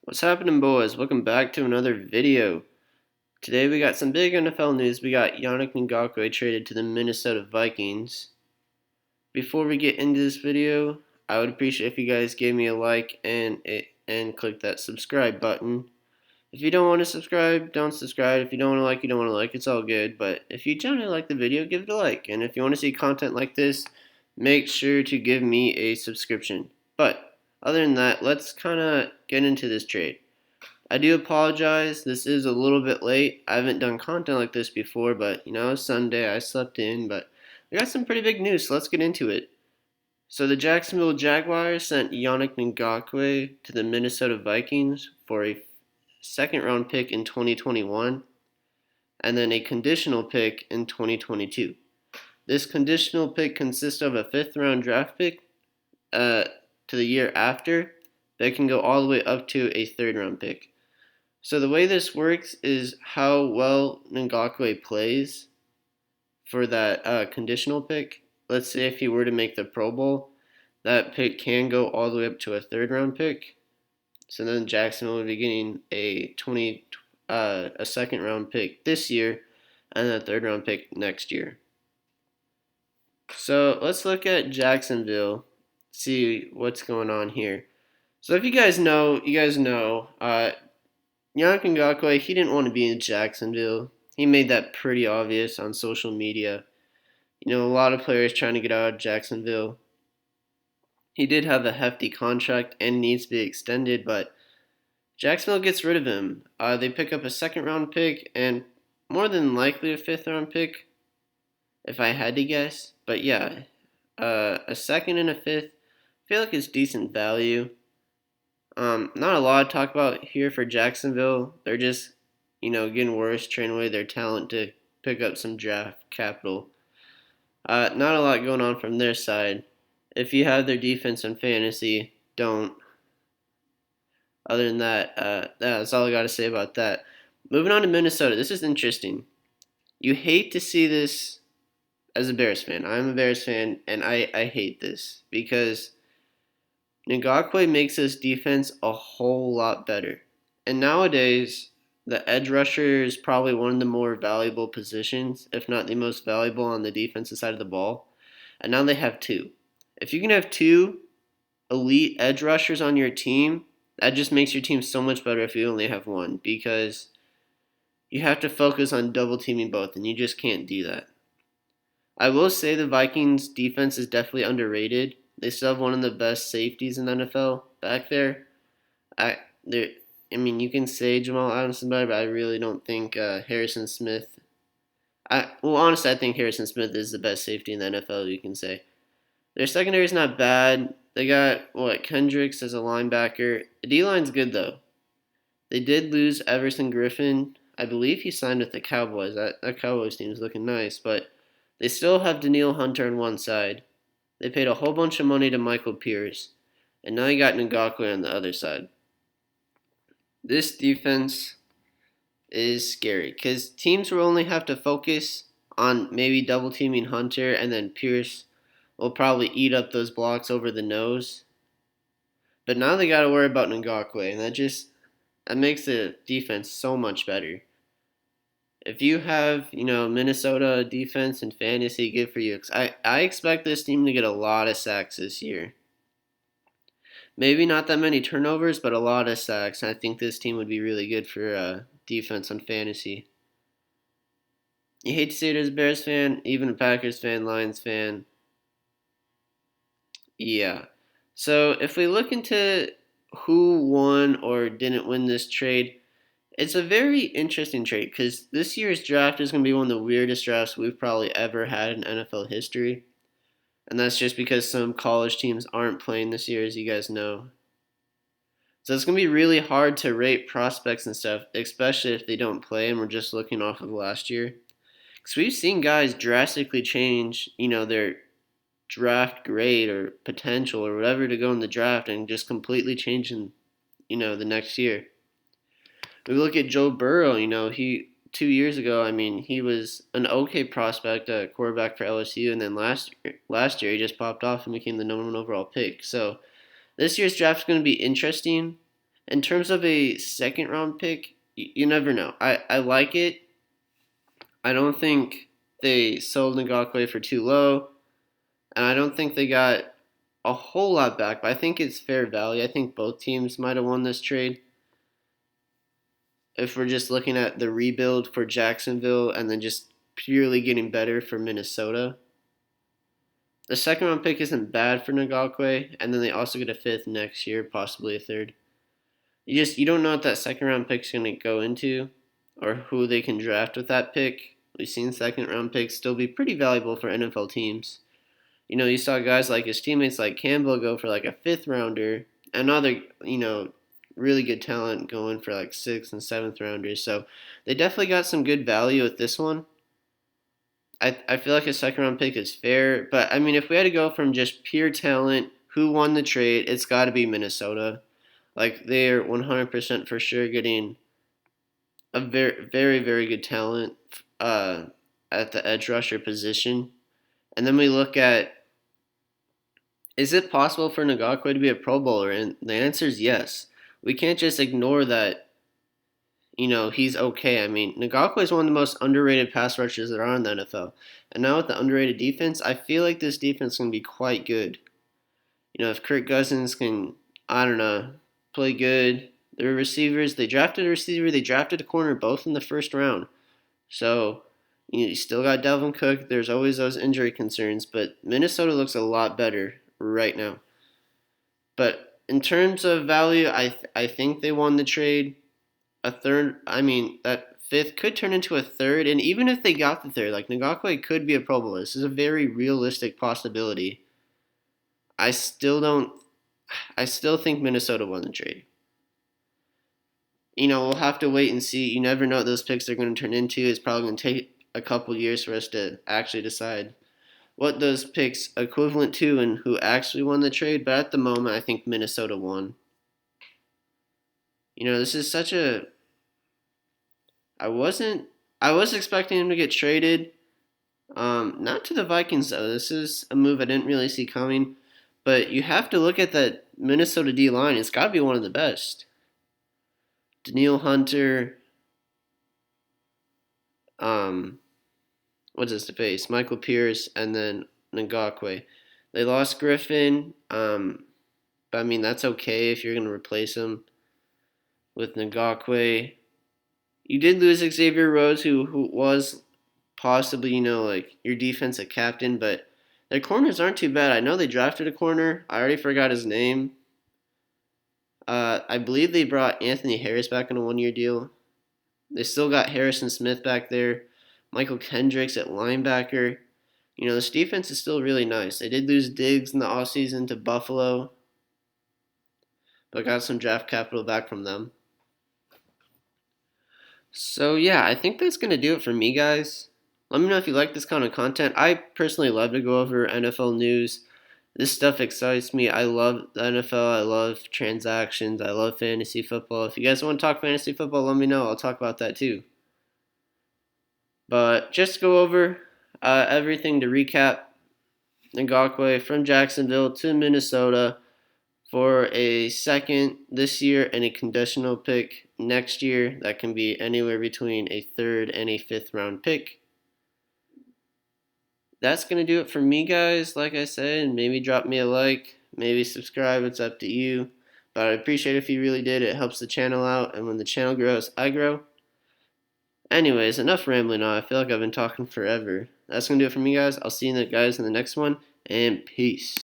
What's happening, boys? Welcome back to another video. Today we got some big NFL news. We got Yannick Ngakoue traded to the Minnesota Vikings. Before we get into this video, I would appreciate if you guys gave me a like and click that subscribe button. If you don't want to subscribe, don't subscribe. If you don't want to like, you don't want to like. It's all good. But if you generally like the video, give it a like. And if you want to see content like this, make sure to give me a subscription. But other than that, let's kind of get into this trade. I do apologize. This is a little bit late. I haven't done content like this before, but it's Sunday. I slept in, but we got some pretty big news, so let's get into it. So the Jacksonville Jaguars sent Yannick Ngakoue to the Minnesota Vikings for a second round pick in 2021 and then a conditional pick in 2022. This conditional pick consists of a fifth round draft pick to the year after that can go all the way up to a third round pick. So the way this works is how well Ngakoue plays for that conditional pick. Let's say if he were to make the Pro Bowl, that pick can go all the way up to a third round pick. So then Jacksonville would be getting a second round pick this year and a third round pick next year. So let's look at Jacksonville, see what's going on here. So if you guys know, Yannick Ngakoue, he didn't want to be in Jacksonville. He made that pretty obvious on social media. A lot of players trying to get out of Jacksonville. He did have a hefty contract and needs to be extended, but Jacksonville gets rid of him. They pick up a second round pick and more than likely a fifth round pick, if I had to guess. But yeah, a second and a fifth, I feel like it's decent value. Not a lot to talk about here for Jacksonville. They're just, getting worse, trading away their talent to pick up some draft capital. Not a lot going on from their side. If you have their defense in fantasy, don't. Other than that, that's all I got to say about that. Moving on to Minnesota. This is interesting. You hate to see this as a Bears fan. I'm a Bears fan, and I hate this because Ngakoue makes this defense a whole lot better. And nowadays, the edge rusher is probably one of the more valuable positions, if not the most valuable on the defensive side of the ball. And now they have two. If you can have two elite edge rushers on your team, that just makes your team so much better if you only have one, because you have to focus on double teaming both, and you just can't do that. I will say the Vikings defense is definitely underrated. They still have one of the best safeties in the NFL back there. I mean, you can say Jamal Adams is better, but I really don't think Harrison Smith. Honestly, I think Harrison Smith is the best safety in the NFL. You can say their secondary is not bad. They got Kendricks as a linebacker. The D-line's good though. They did lose Everson Griffin. I believe he signed with the Cowboys. That Cowboys team is looking nice, but they still have Danielle Hunter on one side. They paid a whole bunch of money to Michael Pierce, and now you got Ngakoue on the other side. This defense is scary because teams will only have to focus on maybe double teaming Hunter, and then Pierce will probably eat up those blocks over the nose. But now they got to worry about Ngakoue, and that makes the defense so much better. If you have, Minnesota defense and fantasy, good for you. I expect this team to get a lot of sacks this year. Maybe not that many turnovers, but a lot of sacks. I think this team would be really good for defense on fantasy. You hate to see it as a Bears fan, even a Packers fan, Lions fan. Yeah. So if we look into who won or didn't win this trade, it's a very interesting trade because this year's draft is going to be one of the weirdest drafts we've probably ever had in NFL history. And that's just because some college teams aren't playing this year, as you guys know. So it's going to be really hard to rate prospects and stuff, especially if they don't play and we're just looking off of last year. Because we've seen guys drastically change, their draft grade or potential or whatever to go in the draft and just completely change in, the next year. We look at Joe Burrow, he 2 years ago, he was an okay prospect, quarterback for LSU, and then last year he just popped off and became the number one overall pick. So this year's draft is going to be interesting. In terms of a second round pick, you never know. I like it. I don't think they sold Ngakoue for too low, and I don't think they got a whole lot back, but I think it's fair value. I think both teams might have won this trade. If we're just looking at the rebuild for Jacksonville and then just purely getting better for Minnesota. The second round pick isn't bad for Ngakoue, and then they also get a fifth next year, possibly a third. You don't know what that second round pick's going to go into or who they can draft with that pick. We've seen second round picks still be pretty valuable for NFL teams. You saw guys like his teammates like Campbell go for like a fifth rounder, and other, really good talent going for like sixth and seventh rounders. So they definitely got some good value with this one. I feel like a second round pick is fair, but I mean, if we had to go from just pure talent, who won the trade, it's got to be Minnesota. Like, they're 100% for sure getting a very, very, very good talent at the edge rusher position. And then we look at, is it possible for Ngakoue to be a Pro Bowler? And the answer is yes. We can't just ignore that, he's okay. I mean, Ngakoue is one of the most underrated pass rushers that are in the NFL. And now with the underrated defense, I feel like this defense is going to be quite good. If Kirk Cousins can, I don't know, play good, their receivers, they drafted a receiver, they drafted a corner, both in the first round. So, you still got Dalvin Cook. There's always those injury concerns, but Minnesota looks a lot better right now. But in terms of value, I think they won the trade. A third, I mean, that fifth could turn into a third, and even if they got the third, like, Ngakoue could be a Pro Bowler. This is a very realistic possibility. I still think Minnesota won the trade. We'll have to wait and see. You never know what those picks are going to turn into. It's probably going to take a couple years for us to actually decide what those picks equivalent to and who actually won the trade. But at the moment, I think Minnesota won. This is such a. I was expecting him to get traded. Not to the Vikings though. This is a move I didn't really see coming. But you have to look at that Minnesota D line. It's got to be one of the best. Danielle Hunter, what's his face? Michael Pierce, and then Ngakoue. They lost Griffin, but I mean, that's okay if you're going to replace him with Ngakoue. You did lose Xavier Rhodes, who was possibly, like your defensive captain, but their corners aren't too bad. I know they drafted a corner. I already forgot his name. I believe they brought Anthony Harris back on a one-year deal. They still got Harrison Smith back there. Michael Kendricks at linebacker. This defense is still really nice. They did lose Diggs in the offseason to Buffalo, but got some draft capital back from them. So, yeah, I think that's going to do it for me, guys. Let me know if you like this kind of content. I personally love to go over NFL news. This stuff excites me. I love the NFL. I love transactions. I love fantasy football. If you guys want to talk fantasy football, let me know. I'll talk about that too. But just go over everything to recap. Ngakoue from Jacksonville to Minnesota for a second this year and a conditional pick next year. That can be anywhere between a third and a fifth round pick. That's going to do it for me, guys. Like I said, maybe drop me a like, maybe subscribe. It's up to you. But I appreciate it if you really did. It helps the channel out. And when the channel grows, I grow. Anyways, enough rambling on. I feel like I've been talking forever. That's going to do it for me, guys. I'll see you guys in the next one. And peace.